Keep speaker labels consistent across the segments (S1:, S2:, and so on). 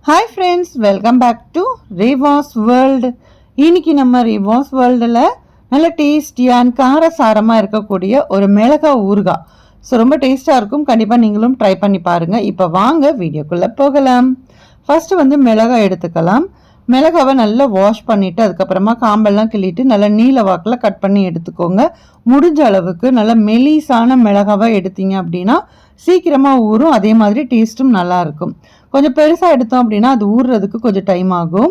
S1: Hi friends, welcome back to Reva's World. இன்னைக்கு நம்ம Reva's Worldல நல்ல டேஸ்டியா அண்ட் காரசாரமா இருக்கக்கூடிய ஒரு மிளகாய் ஊறுகாய். ரொம்ப டேஸ்டா இருக்கும். கண்டிப்பா நீங்களும் ட்ரை பண்ணி பாருங்க. இப்போ வாங்க வீடியோக்குள்ள போகலாம். ஃபர்ஸ்ட் மிளகாய் எடுத்துக்கலாம். மிளகாவை நல்லா வாஷ் பண்ணிட்டு அதுக்கப்புறமா காம்பெல்லாம் கிள்ளிட்டு நல்லா நீல வாக்கில் கட் பண்ணி எடுத்துக்கோங்க. முடிஞ்ச அளவுக்கு நல்லா மெலிசான மிளகாவை எடுத்தீங்க அப்படின்னா சீக்கிரமாக ஊறும், அதே மாதிரி டேஸ்ட்டும் நல்லா இருக்கும். கொஞ்சம் பெருசாக எடுத்தோம் அப்படின்னா அது ஊறுறதுக்கு கொஞ்சம் டைம் ஆகும்.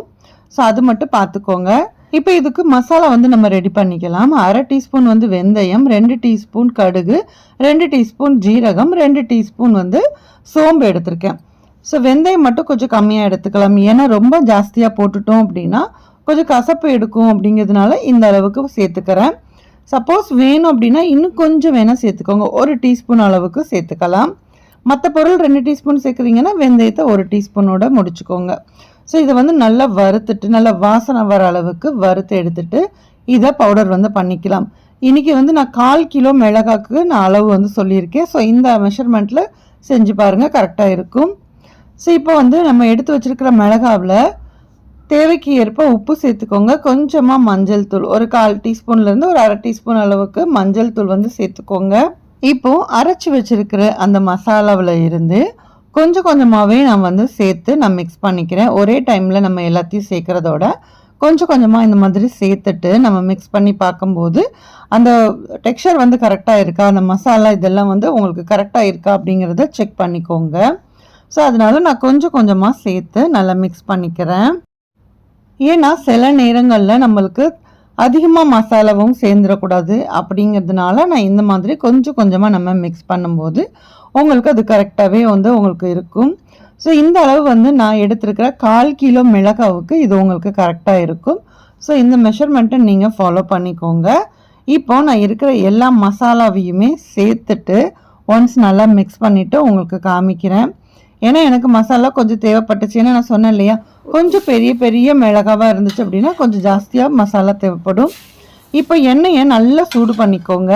S1: ஸோ அது மட்டும் பார்த்துக்கோங்க. இப்போ இதுக்கு மசாலா நம்ம ரெடி பண்ணிக்கலாம். 1/2 டீஸ்பூன் வெந்தயம், 2 டீஸ்பூன் கடுகு, 2 டீஸ்பூன் ஜீரகம், 2 டீஸ்பூன் சோம்பு எடுத்திருக்கேன். ஸோ வெந்தயம் மட்டும் கொஞ்சம் கம்மியாக எடுத்துக்கலாம். ஏன்னா ரொம்ப ஜாஸ்தியாக போட்டுட்டோம் அப்படின்னா கொஞ்சம் கசப்பு எடுக்கும். அப்படிங்கிறதுனால இந்த அளவுக்கு சேர்த்துக்கிறேன். சப்போஸ் வேணும் அப்படின்னா இன்னும் கொஞ்சம் வேணால் சேர்த்துக்கோங்க. 1 டீஸ்பூன் அளவுக்கு சேர்த்துக்கலாம். மற்ற பொருள் 2 டீஸ்பூன் சேர்க்குறீங்கன்னா வெந்தயத்தை 1 டீஸ்பூனோட முடிச்சுக்கோங்க. ஸோ இதை நல்லா வறுத்துட்டு நல்லா வாசனை வர அளவுக்கு வறுத்து எடுத்துட்டு இதை பவுடர் பண்ணிக்கலாம். இன்றைக்கி நான் 1/4 கிலோ மிளகாக்கு நான் அளவு சொல்லியிருக்கேன். ஸோ இந்த மெஷர்மெண்ட்டில் செஞ்சு பாருங்கள், கரெக்டாக இருக்கும். ஸோ இப்போ நம்ம எடுத்து வச்சுருக்கிற மிளகாவில் தேவைக்கு ஏற்ப உப்பு சேர்த்துக்கோங்க. கொஞ்சமாக மஞ்சள் தூள், ஒரு 1/4 டீஸ்பூன்லேருந்து ஒரு 1/2 டீஸ்பூன் அளவுக்கு மஞ்சள் தூள் சேர்த்துக்கோங்க. இப்போது அரைச்சி வச்சுருக்கிற அந்த மசாலாவில் இருந்து கொஞ்சம் கொஞ்சமாகவே நான் சேர்த்து நான் மிக்ஸ் பண்ணிக்கிறேன். ஒரே டைமில் நம்ம எல்லாத்தையும் சேர்க்குறதோட கொஞ்சம் கொஞ்சமாக இந்த மாதிரி சேர்த்துட்டு நம்ம மிக்ஸ் பண்ணி பார்க்கும்போது அந்த டெக்ஸ்சர் கரெக்டாக இருக்கா, அந்த மசாலா இதெல்லாம் உங்களுக்கு கரெக்டாக இருக்கா அப்படிங்கிறத செக் பண்ணிக்கோங்க. ஸோ அதனால நான் கொஞ்சம் கொஞ்சமாக சேர்த்து நல்லா மிக்ஸ் பண்ணிக்கிறேன். ஏன்னா சில நேரங்களில் நம்மளுக்கு அதிகமாக மசாலாவும் சேர்ந்துடக்கூடாது. அப்படிங்கிறதுனால நான் இந்த மாதிரி கொஞ்சம் கொஞ்சமாக நம்ம மிக்ஸ் பண்ணும்போது உங்களுக்கு அது கரெக்டாகவே உங்களுக்கு இருக்கும். ஸோ இந்த அளவு நான் எடுத்துருக்கிற 1/4 கிலோ மிளகாவுக்கு இது உங்களுக்கு கரெக்டாக இருக்கும். ஸோ இந்த மெஷர்மெண்ட்டை நீங்கள் ஃபாலோ பண்ணிக்கோங்க. இப்போ நான் இருக்கிற எல்லா மசாலாவையுமே சேர்த்துட்டு ஒன்ஸ் நல்லா மிக்ஸ் பண்ணிவிட்டு உங்களுக்கு காமிக்கிறேன். ஏன்னா எனக்கு மசாலா கொஞ்சம் தேவைப்பட்டுச்சு. ஏன்னா நான் சொன்னேன் இல்லையா, கொஞ்சம் பெரிய பெரிய மிளகாவாக இருந்துச்சு அப்படின்னா கொஞ்சம் ஜாஸ்தியாக மசாலா தேவைப்படும். இப்போ எண்ணெயை நல்லா சூடு பண்ணிக்கோங்க.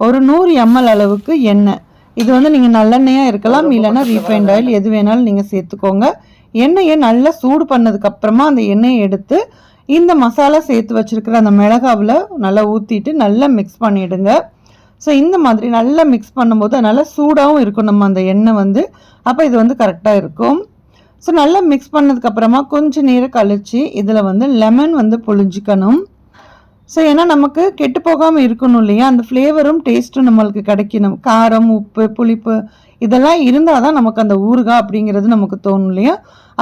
S1: ஒரு 100 ml அளவுக்கு எண்ணெய். இது நீங்கள் நல்லெண்ணெயாக இருக்கலாம், இல்லைன்னா ரீஃபைண்ட் ஆயில், எது வேணாலும் நீங்கள் சேர்த்துக்கோங்க. எண்ணெயை நல்லா சூடு பண்ணதுக்கப்புறமா அந்த எண்ணெயை எடுத்து இந்த மசாலா சேர்த்து வச்சுருக்கிற அந்த மிளகாவில் நல்லா ஊற்றிட்டு நல்லா மிக்ஸ் பண்ணிவிடுங்க. ஸோ இந்த மாதிரி நல்லா மிக்ஸ் பண்ணும்போது நல்லா சூடாகவும் இருக்கும் நம்ம அந்த எண்ணெய் அப்போ இது கரெக்டாக இருக்கும். ஸோ நல்லா மிக்ஸ் பண்ணதுக்கப்புறமா கொஞ்சம் நேரம் கழித்து இதில் லெமன் புழிஞ்சிக்கணும். ஸோ ஏன்னா நமக்கு கெட்டு போகாமல் இருக்கணும் இல்லையா, அந்த ஃப்ளேவரும் டேஸ்ட்டும் நம்மளுக்கு கிடைக்கணும். காரம், உப்பு, புளிப்பு இதெல்லாம் இருந்தால் தான் நமக்கு அந்த ஊறுகாய் அப்படிங்கிறது நமக்கு தோணும் இல்லையா.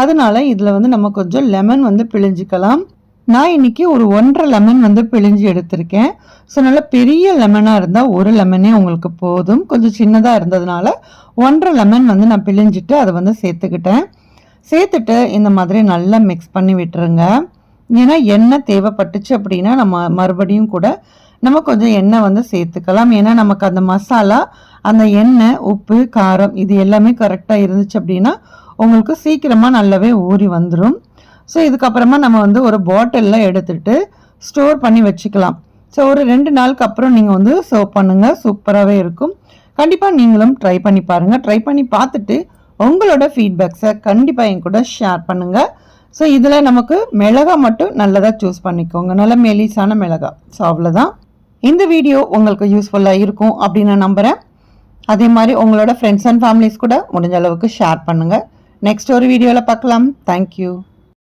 S1: அதனால இதில் நம்ம கொஞ்சம் லெமன் பிழிஞ்சிக்கலாம். நான் இன்றைக்கி ஒரு 1.5 லெமன் பிழிஞ்சு எடுத்திருக்கேன். ஸோ நல்லா பெரிய லெமனாக இருந்தால் 1 லெமனே உங்களுக்கு போதும். கொஞ்சம் சின்னதாக இருந்ததுனால 1.5 லெமன் நான் பிழிஞ்சிட்டு அதை சேர்த்துக்கிட்டேன். சேர்த்துட்டு இந்த மாதிரி நல்லா மிக்ஸ் பண்ணி விட்டுருங்க. ஏன்னா எண்ணெய் தேவைப்பட்டுச்சு அப்படின்னா நம்ம மறுபடியும் கூட நம்ம கொஞ்சம் எண்ணெய் சேர்த்துக்கலாம். ஏன்னா நமக்கு அந்த மசாலா, அந்த எண்ணெய், உப்பு, காரம் இது எல்லாமே கரெக்டாக இருந்துச்சு அப்படின்னா உங்களுக்கு சீக்கிரமாக நல்லாவே ஊறி வந்துடும். ஸோ இதுக்கப்புறமா நம்ம ஒரு பாட்டிலில் எடுத்துகிட்டு ஸ்டோர் பண்ணி வச்சுக்கலாம். ஸோ ஒரு 2 நாளுக்கு அப்புறம் நீங்கள் சர்வ் பண்ணுங்கள், சூப்பராகவே இருக்கும். கண்டிப்பாக நீங்களும் ட்ரை பண்ணி பாருங்கள். ட்ரை பண்ணி பார்த்துட்டு உங்களோட ஃபீட்பேக்ஸை கண்டிப்பாக என் கூட ஷேர் பண்ணுங்கள். ஸோ இதில் நமக்கு மிளகாய் மட்டும் நல்லதாக சூஸ் பண்ணிக்கோங்க, நல்ல மெலிசான மிளகாய். ஸோ அவ்வளோதான். இந்த வீடியோ உங்களுக்கு யூஸ்ஃபுல்லாக இருக்கும் அப்படின்னு நான் நம்புகிறேன். அதே மாதிரி உங்களோட ஃப்ரெண்ட்ஸ் அண்ட் ஃபேமிலிஸ் கூட முடிஞ்ச அளவுக்கு ஷேர் பண்ணுங்கள். நெக்ஸ்ட் ஒரு வீடியோவில் பார்க்கலாம். தேங்க்யூ.